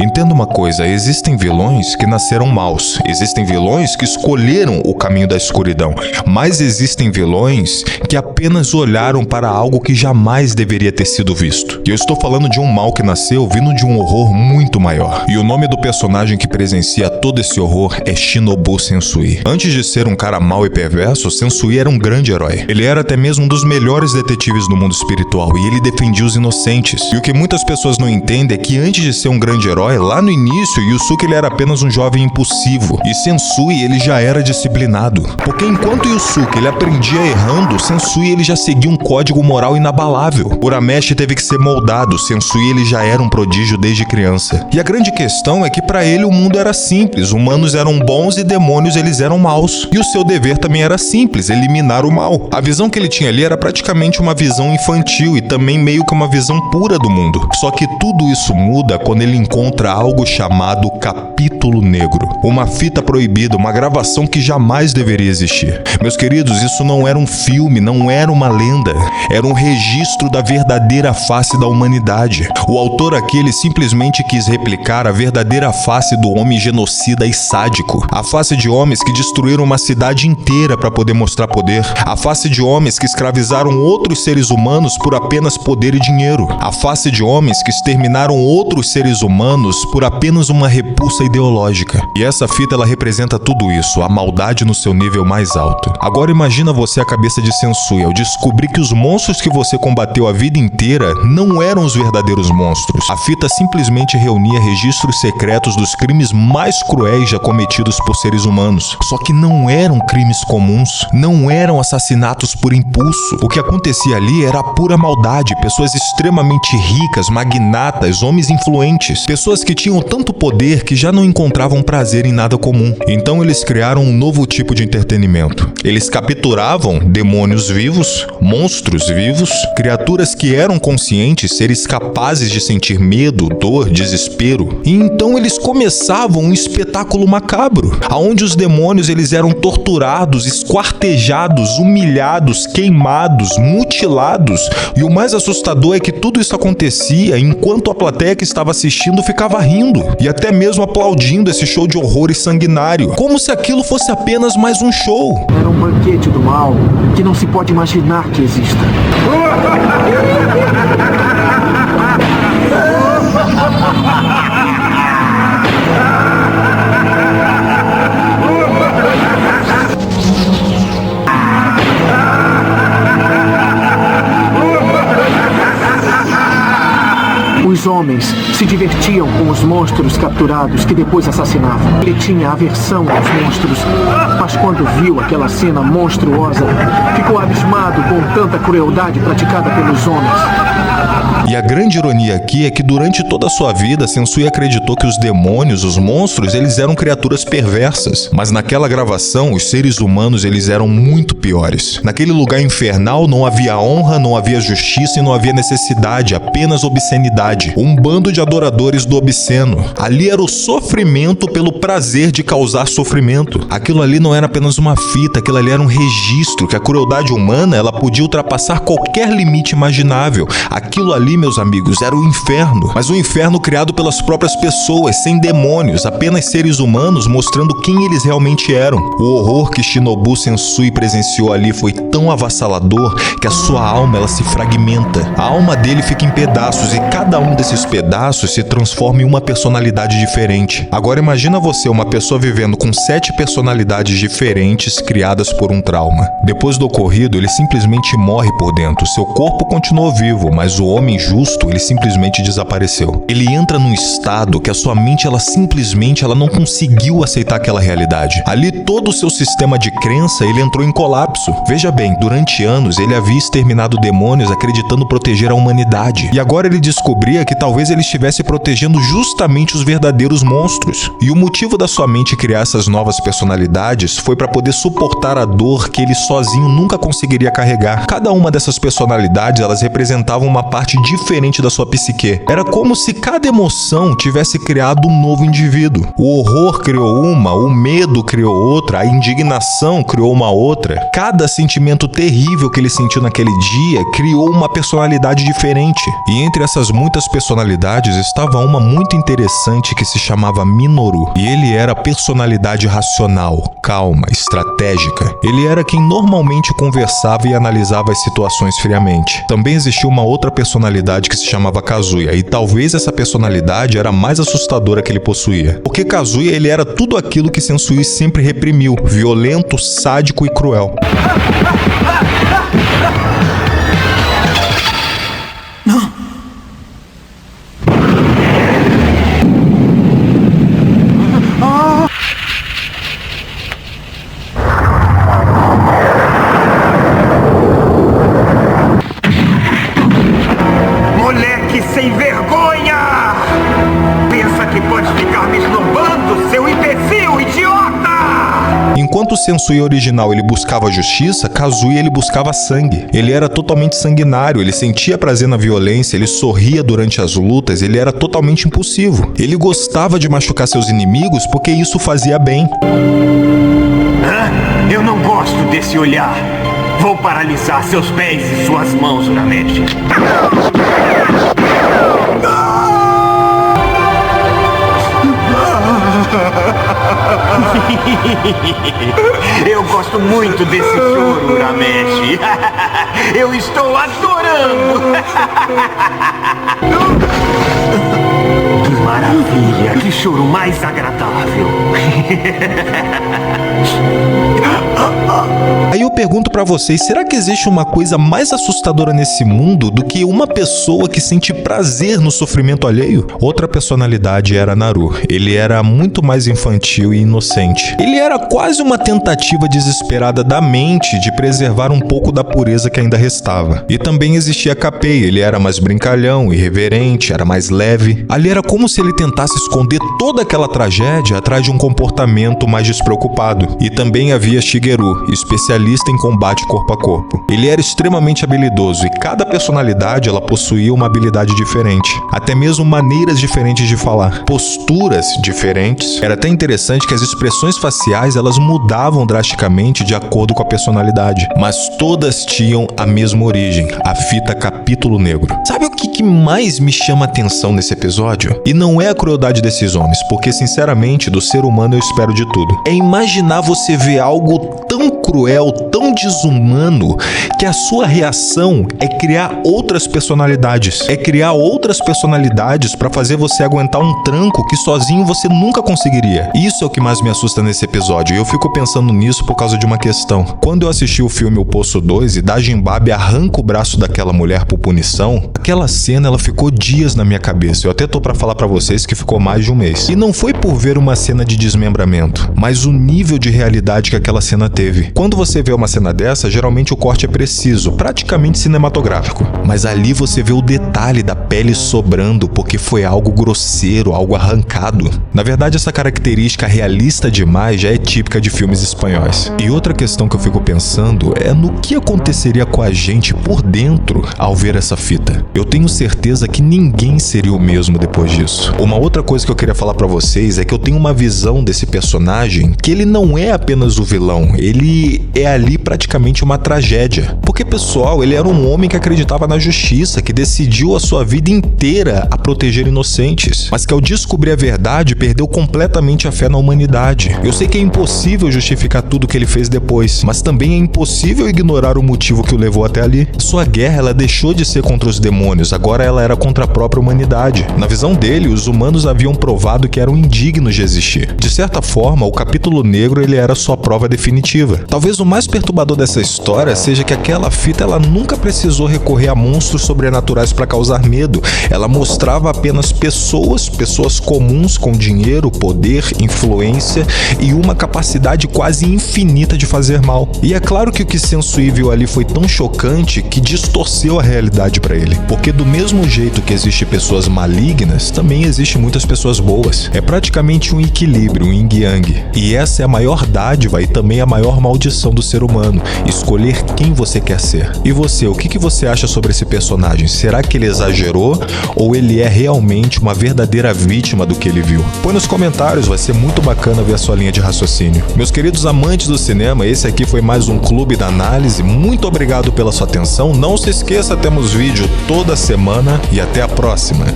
Entenda uma coisa, existem vilões que nasceram maus, existem vilões que escolheram o caminho da escuridão, mas existem vilões que apenas olharam para algo que jamais deveria ter sido visto. E eu estou falando de um mal que nasceu vindo de um horror muito maior. E o nome do personagem que presencia todo esse horror é Shinobu Sensui. Antes de ser um cara mau e perverso, Sensui era um grande herói. Ele era até mesmo um dos melhores detetives do mundo espiritual e ele defendia os inocentes. E o que muitas pessoas não entendem é que antes de ser um grande herói, lá no início, Yusuke ele era apenas um jovem impulsivo e Sensui ele já era disciplinado. Porque enquanto Yusuke ele aprendia errando, Sensui ele já seguia um código moral inabalável. Urameshi teve que ser moldado, Sensui ele já era um prodígio desde criança. E a grande questão é que para ele o mundo era simples, humanos eram bons e demônios eles eram maus. E o seu dever também era simples, eliminar o mal. A visão que ele tinha ali era praticamente uma visão infantil e também meio que uma visão pura do mundo. Só que tudo isso muda quando ele encontra algo chamado Capítulo Negro. Uma fita proibida, uma gravação que jamais deveria existir. Meus queridos, isso não era um filme, não era uma lenda. Era um registro da verdadeira face da humanidade. O autor aqui, ele simplesmente quis replicar a verdadeira face do homem genocida e sádico. A face de homens que destruíram uma cidade inteira para poder mostrar poder. A face de homens que escravizaram outros seres humanos por apenas poder e dinheiro. A face de homens que exterminaram outros seres humanos por apenas uma repulsa ideológica. E essa fita ela representa tudo isso, a maldade no seu nível mais alto. Agora imagina você a cabeça de Sensui ao descobrir que os monstros que você combateu a vida inteira não eram os verdadeiros monstros. A fita simplesmente reunia registros secretos dos crimes mais cruéis já cometidos por seres humanos. Só que não eram crimes comuns, não eram assassinatos por impulso. O que acontecia ali era a pura maldade, pessoas extremamente ricas, magnatas, homens influentes, pessoas que tinham tanto poder que já não encontravam prazer em nada comum. Então eles criaram um novo tipo de entretenimento. Eles capturavam demônios vivos, monstros vivos, criaturas que eram conscientes, seres capazes de sentir medo, dor, desespero. E então eles começavam um espetáculo macabro, onde os demônios eles eram torturados, esquartejados, humilhados, queimados, mutilados. E o mais assustador é que tudo isso acontecia enquanto a plateia que estava assistindo ficava rindo e até mesmo aplaudindo esse show de horror e sanguinário, como se aquilo fosse apenas mais um show. Era um banquete do mal que não se pode imaginar que exista. Os homens se divertiam com os monstros capturados que depois assassinavam. Ele tinha aversão aos monstros, mas quando viu aquela cena monstruosa, ficou abismado com tanta crueldade praticada pelos homens. E a grande ironia aqui é que durante toda a sua vida, Sensui acreditou que os demônios, os monstros, eles eram criaturas perversas. Mas naquela gravação, os seres humanos, eles eram muito piores. Naquele lugar infernal não havia honra, não havia justiça e não havia necessidade, apenas obscenidade. Um bando de adoradores do obsceno. Ali era o sofrimento pelo prazer de causar sofrimento. Aquilo ali não era apenas uma fita, aquilo ali era um registro que a crueldade humana, ela podia ultrapassar qualquer limite imaginável. Aquilo ali, meus amigos, era o inferno, mas um inferno criado pelas próprias pessoas, sem demônios, apenas seres humanos mostrando quem eles realmente eram. O horror que Shinobu Sensui presenciou ali foi tão avassalador que a sua alma ela se fragmenta. A alma dele fica em pedaços e cada um desses pedaços se transforma em uma personalidade diferente. Agora imagina você, uma pessoa vivendo com 7 personalidades diferentes criadas por um trauma. Depois do ocorrido, ele simplesmente morre por dentro. Seu corpo continuou vivo, mas o homem justo, ele simplesmente desapareceu. Ele entra num estado que a sua mente, ela simplesmente não conseguiu aceitar aquela realidade. Ali todo o seu sistema de crença, ele entrou em colapso. Veja bem, durante anos ele havia exterminado demônios acreditando proteger a humanidade. E agora ele descobria que talvez ele estivesse protegendo justamente os verdadeiros monstros. E o motivo da sua mente criar essas novas personalidades foi para poder suportar a dor que ele sozinho nunca conseguiria carregar. Cada uma dessas personalidades, elas representavam uma uma parte diferente da sua psique. Era como se cada emoção tivesse criado um novo indivíduo. O horror criou uma, o medo criou outra, a indignação criou uma outra. Cada sentimento terrível que ele sentiu naquele dia criou uma personalidade diferente. E entre essas muitas personalidades estava uma muito interessante que se chamava Minoru. E ele era a personalidade racional, calma, estratégica. Ele era quem normalmente conversava e analisava as situações friamente. Também existia uma outra personalidade que se chamava Kazuya, e talvez essa personalidade era a mais assustadora que ele possuía. Porque Kazuya, ele era tudo aquilo que Sensui sempre reprimiu: violento, sádico e cruel. Sem vergonha! Pensa que pode ficar me esnobando, seu imbecil, idiota! Enquanto o Sensui original ele buscava justiça, Kazuya ele buscava sangue. Ele era totalmente sanguinário, ele sentia prazer na violência, ele sorria durante as lutas, ele era totalmente impulsivo. Ele gostava de machucar seus inimigos porque isso fazia bem. Eu não gosto desse olhar. Vou paralisar seus pés e suas mãos, Urameshi. Eu gosto muito desse choro, Urameshi. Eu estou adorando. Que maravilha, que choro mais agradável. Aí eu pergunto pra vocês, será que existe uma coisa mais assustadora nesse mundo do que uma pessoa que sente prazer no sofrimento alheio? Outra personalidade era Naru. Ele era muito mais infantil e inocente. Ele era quase uma tentativa desesperada da mente de preservar um pouco da pureza que ainda restava. E também existia Kapei. Ele era mais brincalhão, irreverente, era mais leve. Ali era como se ele tentasse esconder toda aquela tragédia atrás de um comportamento mais despreocupado. E também havia Shigeru, especialista em combate corpo a corpo. Ele era extremamente habilidoso e cada personalidade ela possuía uma habilidade diferente, até mesmo maneiras diferentes de falar, posturas diferentes. Era até interessante que as expressões faciais elas mudavam drasticamente de acordo com a personalidade, mas todas tinham a mesma origem, a fita Capítulo Negro. Sabe o que mais me chama a atenção nesse episódio? E não é a crueldade desses homens, porque sinceramente do ser humano eu espero de tudo. É imaginar você ver algo tão cruel, tão desumano, que a sua reação é criar outras personalidades. É criar outras personalidades para fazer você aguentar um tranco que sozinho você nunca conseguiria. Isso é o que mais me assusta nesse episódio. E eu fico pensando nisso por causa de uma questão. Quando eu assisti o filme O Poço 2 e Dajinbabe arranca o braço daquela mulher por punição, aquela cena ela ficou dias na minha cabeça. Eu até tô pra falar pra vocês que ficou mais de um mês. E não foi por ver uma cena de desmembramento, mas o nível de realidade que aquela cena teve. Quando você vê uma cena dessa, geralmente o corte é preciso, praticamente cinematográfico. Mas ali você vê o detalhe da pele sobrando, porque foi algo grosseiro, algo arrancado. Na verdade, essa característica realista demais já é típica de filmes espanhóis. E outra questão que eu fico pensando é no que aconteceria com a gente por dentro ao ver essa fita. Eu tenho certeza que ninguém seria o mesmo depois disso. Uma outra coisa que eu queria falar pra vocês é que eu tenho uma visão desse personagem que ele não é apenas o vilão, ele é ali praticamente uma tragédia. Porque, pessoal, ele era um homem que acreditava na justiça, que decidiu a sua vida inteira a proteger inocentes, mas que ao descobrir a verdade perdeu completamente a fé na humanidade. Eu sei que é impossível justificar tudo que ele fez depois, mas também é impossível ignorar o motivo que o levou até ali. Sua guerra ela deixou de ser contra os demônios, agora ela era contra a própria humanidade. Na visão dele, os humanos haviam provado que eram indignos de existir. De certa forma, o Capítulo Negro ele era sua prova definitiva. Talvez o mais perturbador dessa história seja que aquela fita ela nunca precisou recorrer a monstros sobrenaturais para causar medo. Ela mostrava apenas pessoas comuns com dinheiro, poder, influência e uma capacidade quase infinita de fazer mal. E é claro que o que Sensui viu ali foi tão chocante que distorceu a realidade para ele. Porque do mesmo jeito que existe pessoas malignas, também existe muitas pessoas boas. É praticamente um equilíbrio, um yin-yang. E essa é a maior dádiva e também a maior maldição do ser humano, escolher quem você quer ser. E você, o que você acha sobre esse personagem? Será que ele exagerou ou ele é realmente uma verdadeira vítima do que ele viu? Põe nos comentários, vai ser muito bacana ver a sua linha de raciocínio. Meus queridos amantes do cinema, esse aqui foi mais um Clube da Análise. Muito obrigado pela sua atenção. Não se esqueça, temos vídeo toda semana e até a próxima.